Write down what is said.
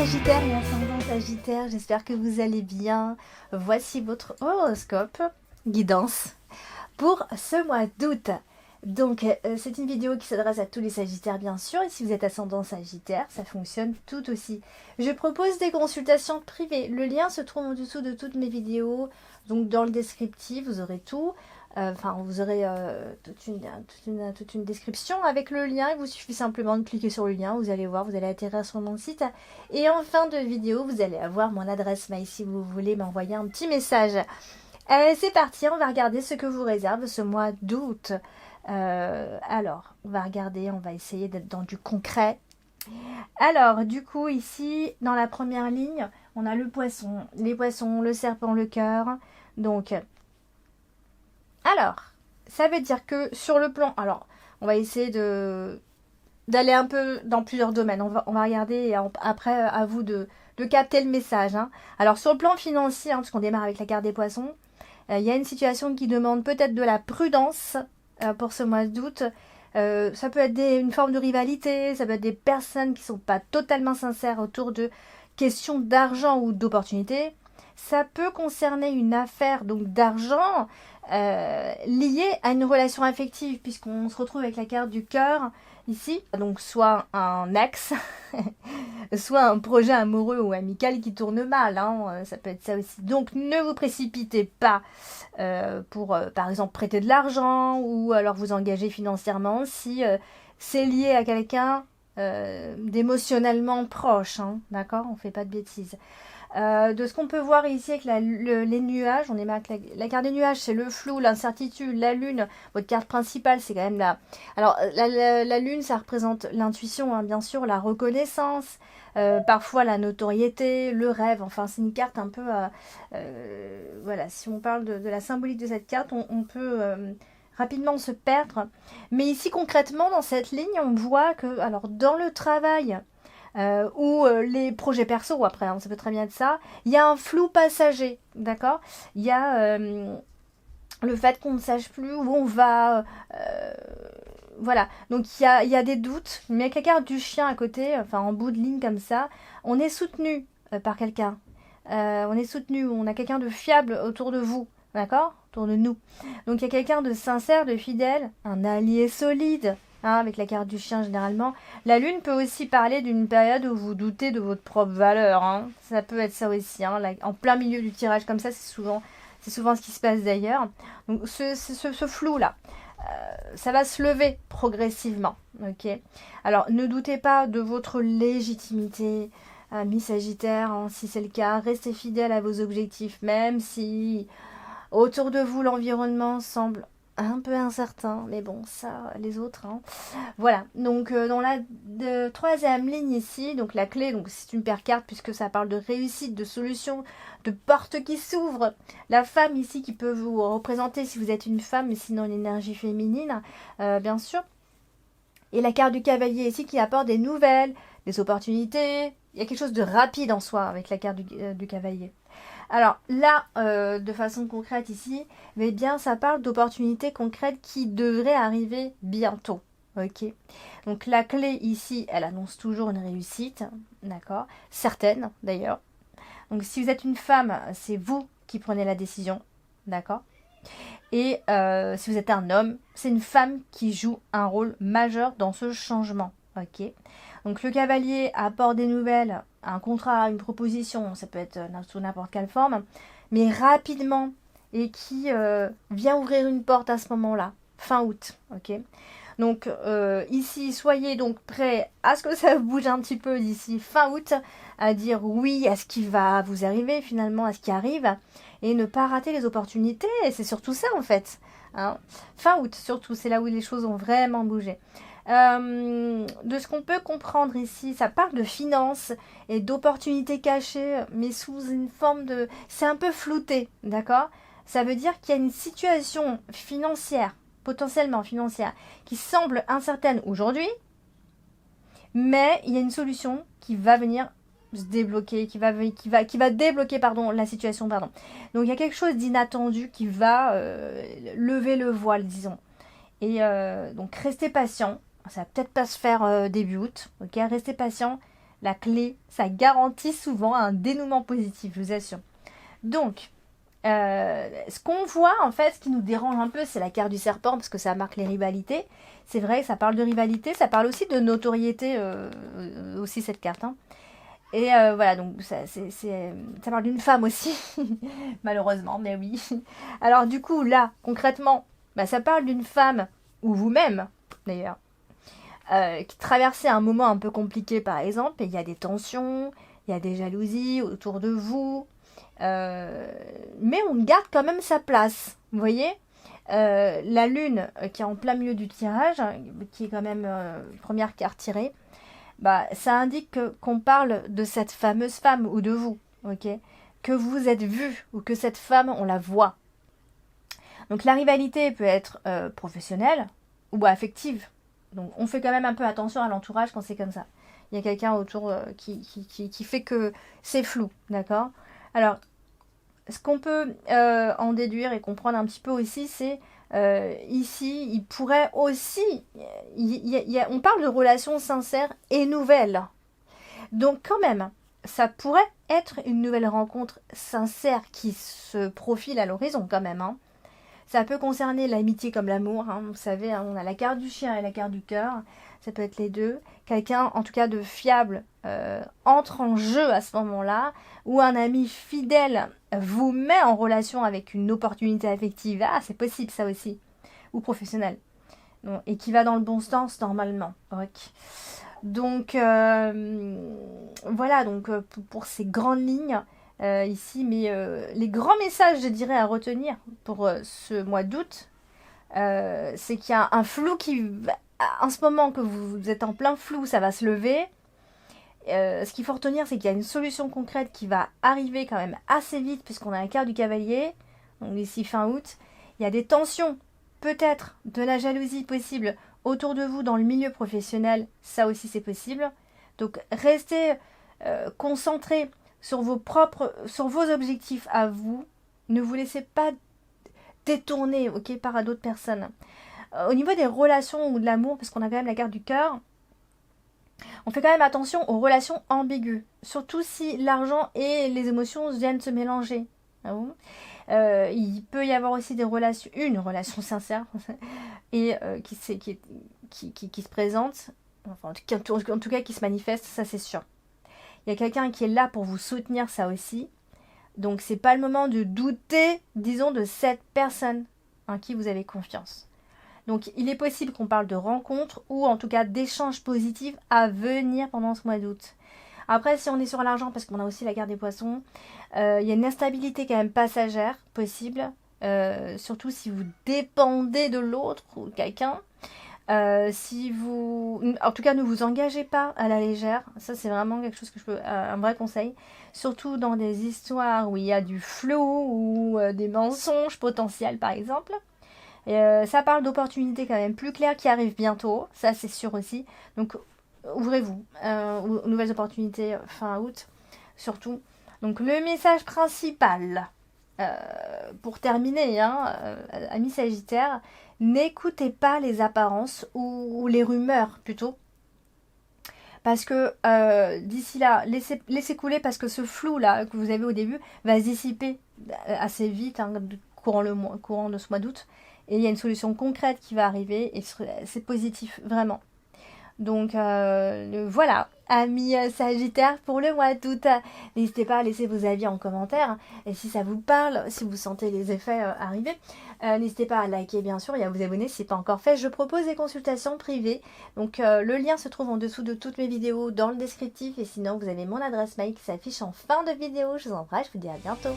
Sagittaire et ascendant Sagittaire, j'espère que vous allez bien. Voici votre horoscope guidance pour ce mois d'août. Donc c'est une vidéo qui s'adresse à tous les Sagittaires bien sûr, et si vous êtes ascendant Sagittaire, ça fonctionne tout aussi. Je propose des consultations privées, le lien se trouve en dessous de toutes mes vidéos, donc dans le descriptif vous aurez tout. Vous aurez toute une description avec le lien. Il vous suffit simplement de cliquer sur le lien. Vous allez voir, vous allez atterrir sur mon site. Et en fin de vidéo, vous allez avoir mon adresse mail si vous voulez m'envoyer un petit message. C'est parti, on va regarder ce que vous réserve ce mois d'août. Alors, on va regarder, on va essayer d'être dans du concret. Alors, du coup, ici, dans la première ligne, on a le poisson, les poissons, le serpent, le cœur. Donc... Alors, ça veut dire que sur le plan... Alors, on va essayer d'aller un peu dans plusieurs domaines. On va regarder et après, à vous de capter le message. Hein. Alors, sur le plan financier, parce qu'on démarre avec la carte des poissons, il y a une situation qui demande peut-être de la prudence pour ce mois d'août. Ça peut être une forme de rivalité, ça peut être des personnes qui ne sont pas totalement sincères autour de questions d'argent ou d'opportunités. Ça peut concerner une affaire donc d'argent liée à une relation affective, puisqu'on se retrouve avec la carte du cœur ici. Donc soit un ex, soit un projet amoureux ou amical qui tourne mal. Hein, ça peut être ça aussi. Donc ne vous précipitez pas pour, par exemple, prêter de l'argent ou alors vous engager financièrement si c'est lié à quelqu'un d'émotionnellement proche. Hein, d'accord ? On ne fait pas de bêtises. De ce qu'on peut voir ici avec les nuages, on est marqué la carte des nuages, c'est le flou, l'incertitude, la lune. Votre carte principale, c'est quand même la... Alors, la lune, ça représente l'intuition, hein, bien sûr, la reconnaissance, parfois la notoriété, le rêve. Enfin, c'est une carte un peu... voilà, si on parle de la symbolique de cette carte, on peut... rapidement se perdre. Mais ici, concrètement, dans cette ligne, on voit que, alors, dans le travail... ou les projets perso après, hein, ça peut très bien être ça. Il y a un flou passager, d'accord ? Il y a le fait qu'on ne sache plus où on va. Voilà, donc il y a des doutes, mais avec la carte du chien à côté, enfin en bout de ligne comme ça, on est soutenu par quelqu'un. On est soutenu, on a quelqu'un de fiable autour de vous, d'accord ? Autour de nous. Donc il y a quelqu'un de sincère, de fidèle, un allié solide. Hein, avec la carte du chien généralement. La lune peut aussi parler d'une période où vous doutez de votre propre valeur. Hein. Ça peut être ça aussi. Hein. En plein milieu du tirage comme ça, c'est souvent ce qui se passe d'ailleurs. Donc ce flou-là, ça va se lever progressivement. Okay, alors ne doutez pas de votre légitimité, mi-sagittaire, hein, si c'est le cas. Restez fidèle à vos objectifs, même si autour de vous l'environnement semble un peu incertain, mais bon, ça, les autres, hein. Voilà, donc dans la troisième ligne ici, donc la clé, donc c'est une paire carte puisque ça parle de réussite, de solution, de porte qui s'ouvre. La femme ici qui peut vous représenter si vous êune une femme, mais sinon une énergie féminine, bien sûr. Et la carte du cavalier ici qui apporte des nouvelles, des opportunités. Il y a quelque chose de rapide en soi avec la carte du cavalier. Alors là, de façon concrète ici, mais bien ça parle d'opportunités concrètes qui devraient arriver bientôt. Ok. Donc la clé ici, elle annonce toujours une réussite, d'accord, certaine d'ailleurs. Donc si vous êtes une femme, c'est vous qui prenez la décision, d'accord. Et si vous êtes un homme, c'est une femme qui joue un rôle majeur dans ce changement. Ok. Donc le cavalier apporte des nouvelles, un contrat, une proposition, ça peut être sous n'importe quelle forme, mais rapidement et qui vient ouvrir une porte à ce moment-là, fin août. Ok. Donc ici, soyez donc prêts à ce que ça bouge un petit peu d'ici fin août, à dire oui à ce qui va vous arriver finalement, à ce qui arrive, et ne pas rater les opportunités, et c'est surtout ça en fait. Hein. Fin août surtout, c'est là où les choses ont vraiment bougé. De ce qu'on peut comprendre ici, ça parle de finances et d'opportunités cachées, mais sous une forme de... C'est un peu flouté, d'accord ? Ça veut dire qu'il y a une situation financière, potentiellement financière, qui semble incertaine aujourd'hui, mais il y a une solution qui va venir se débloquer, qui va débloquer la situation. Donc il y a quelque chose d'inattendu qui va lever le voile, disons. Et donc restez patient. Ça va peut-être pas se faire début août, ok ? Restez patient, la clé, ça garantit souvent un dénouement positif, je vous assure. Donc, ce qu'on voit, en fait, ce qui nous dérange un peu, c'est la carte du serpent, parce que ça marque les rivalités. C'est vrai, ça parle de rivalité, ça parle aussi de notoriété, aussi cette carte. Hein. Et voilà, donc ça parle d'une femme aussi, malheureusement, mais oui. Alors du coup, là, concrètement, bah, ça parle d'une femme, ou vous-même, d'ailleurs, qui traversait un moment un peu compliqué, par exemple, et il y a des tensions, il y a des jalousies autour de vous, mais on garde quand même sa place, vous voyez. La lune qui est en plein milieu du tirage, qui est quand même première carte tirée, bah, ça indique qu'on parle de cette fameuse femme ou de vous, ok, que vous êtes vu ou que cette femme, on la voit. Donc la rivalité peut être professionnelle ou affective. Donc on fait quand même un peu attention à l'entourage quand c'est comme ça. Il y a quelqu'un autour qui fait que c'est flou, d'accord. Alors, ce qu'on peut en déduire et comprendre un petit peu aussi, c'est ici, il pourrait aussi... on parle de relations sincères et nouvelles. Donc quand même, ça pourrait être une nouvelle rencontre sincère qui se profile à l'horizon quand même. Hein. Ça peut concerner l'amitié comme l'amour. Hein. Vous savez, hein, on a la carte du chien et la carte du cœur. Ça peut être les deux. Quelqu'un, en tout cas de fiable, entre en jeu à ce moment-là. Ou un ami fidèle vous met en relation avec une opportunité affective. Ah, c'est possible ça aussi. Ou professionnelle. Bon, et qui va dans le bon sens normalement. Okay. Donc, voilà, donc pour ces grandes lignes ici, mais les grands messages, je dirais, à retenir pour ce mois d'août, c'est qu'il y a un flou qui, en ce moment que vous êtes en plein flou, ça va se lever. Ce qu'il faut retenir, c'est qu'il y a une solution concrète qui va arriver quand même assez vite, puisqu'on a la carte du cavalier, donc d'ici fin août. Il y a des tensions, peut-être de la jalousie possible autour de vous dans le milieu professionnel, ça aussi c'est possible. Donc restez concentrés sur vos objectifs à vous. Ne vous laissez pas détourner, ok, par d'autres personnes. Au niveau des relations ou de l'amour, parce qu'on a quand même la carte du cœur, on fait quand même attention aux relations ambiguës, surtout si l'argent et les émotions viennent se mélanger. Ah bon, il peut y avoir aussi une relation sincère et qui se présente, enfin, en tout cas qui se manifeste, ça c'est sûr. Il y a quelqu'un qui est là pour vous soutenir, ça aussi. Donc c'est pas le moment de douter, disons, de cette personne en qui vous avez confiance. Donc il est possible qu'on parle de rencontres ou en tout cas d'échanges positifs à venir pendant ce mois d'août. Après, si on est sur l'argent, parce qu'on a aussi la carte des poissons, il y a une instabilité quand même passagère possible, surtout si vous dépendez de l'autre ou quelqu'un. Si vous, en tout cas, ne vous engagez pas à la légère. Ça, c'est vraiment quelque chose que je peux, un vrai conseil. Surtout dans des histoires où il y a du flou ou des mensonges potentiels, par exemple. Ça parle d'opportunités quand même plus claires qui arrivent bientôt. Ça, c'est sûr aussi. Donc, ouvrez-vous aux nouvelles opportunités fin août, surtout. Donc, le message principal, pour terminer, hein, amis Sagittaire, n'écoutez pas les apparences ou les rumeurs plutôt. Parce que d'ici là, laissez couler parce que ce flou là que vous avez au début va se dissiper assez vite, hein, courant de ce mois d'août. Et il y a une solution concrète qui va arriver et c'est positif, vraiment. Donc voilà, amis Sagittaires, pour le mois d'août, n'hésitez pas à laisser vos avis en commentaire. Et si ça vous parle, si vous sentez les effets arriver, n'hésitez pas à liker bien sûr et à vous abonner si ce n'est pas encore fait. Je propose des consultations privées. Donc le lien se trouve en dessous de toutes mes vidéos dans le descriptif. Et sinon, vous avez mon adresse mail qui s'affiche en fin de vidéo. Je vous embrasse, je vous dis à bientôt.